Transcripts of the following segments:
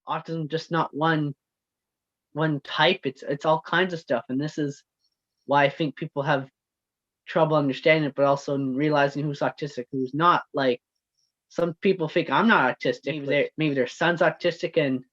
autism just not one type. It's all kinds of stuff, and this is why I think people have trouble understanding it, but also realizing who's autistic, who's not. Like some people think I'm not autistic. Maybe their son's autistic and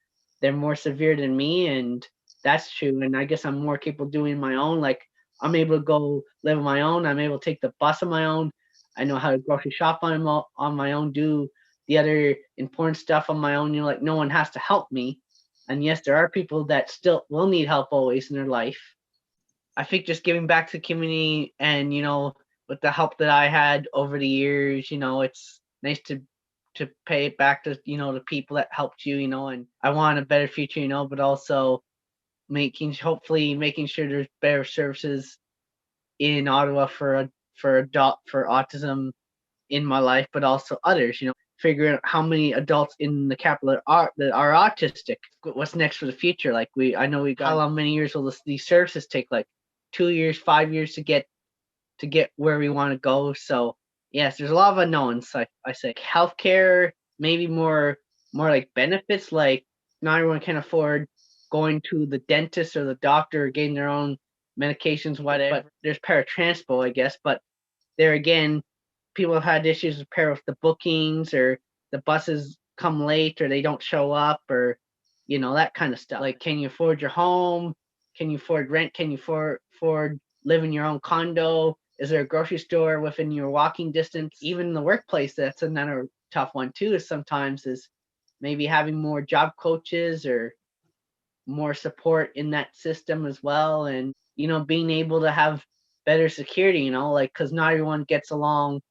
they're more severe than me, and that's true. And I guess I'm more capable of doing my own. Like I'm able to go live on my own. I'm able to take the bus on my own. I know how to grocery shop on my own, do the other important stuff on my own. Like no one has to help me. And yes, there are people that still will need help always in their life. I think just giving back to the community and, with the help that I had over the years, it's nice to pay it back to, the people that helped you, and I want a better future, but also hopefully making sure there's better services in Ottawa for autism in my life, but also others, figuring out how many adults in the capital that are autistic. What's next for the future? Like I know we got how long many years will these services take? Like 2 years, 5 years to get where we want to go. So yes, there's a lot of unknowns. I say healthcare, maybe more like benefits. Like not everyone can afford going to the dentist or the doctor or getting their own medications, whatever. But there's paratransport, I guess. But there again, people have had issues with the bookings, or the buses come late, or they don't show up, or that kind of stuff. Like, can you afford your home? Can you afford rent? Can you afford live in your own condo? Is there a grocery store within your walking distance? Even in the workplace, that's another tough one too. Is maybe having more job coaches or more support in that system as well, and being able to have better security. Like because not everyone gets along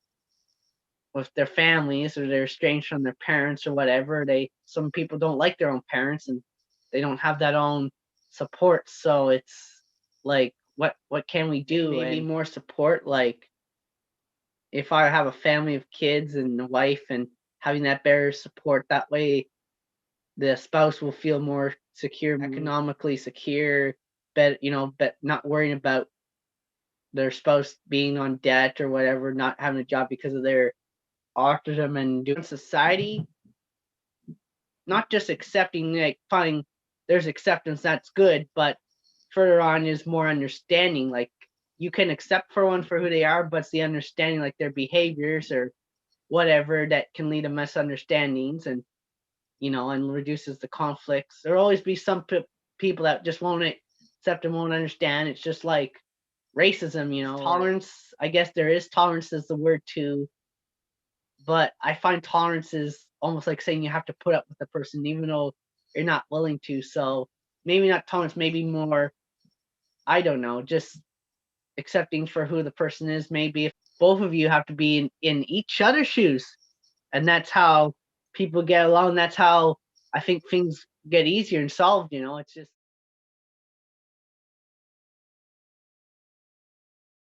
with their families, or they're estranged from their parents or whatever. Some people don't like their own parents and they don't have that own support. So it's like what can we do? Maybe more support, like if I have a family of kids and a wife, and having that better support, that way the spouse will feel more secure, economically secure, but not worrying about their spouse being on debt or whatever, not having a job because of their autism. And doing society, not just accepting, like finding there's acceptance, that's good, but further on is more understanding. Like you can accept for one for who they are, but it's the understanding, like their behaviors or whatever, that can lead to misunderstandings, and and reduces the conflicts. There'll always be some people that just won't accept and won't understand. It's just like racism, tolerance. I guess there is tolerance is the word too, but I find tolerance is almost like saying you have to put up with the person even though you're not willing to. So maybe not tolerance, maybe more, I don't know, just accepting for who the person is. Maybe if both of you have to be in each other's shoes, and that's how people get along. That's how I think things get easier and solved. It's just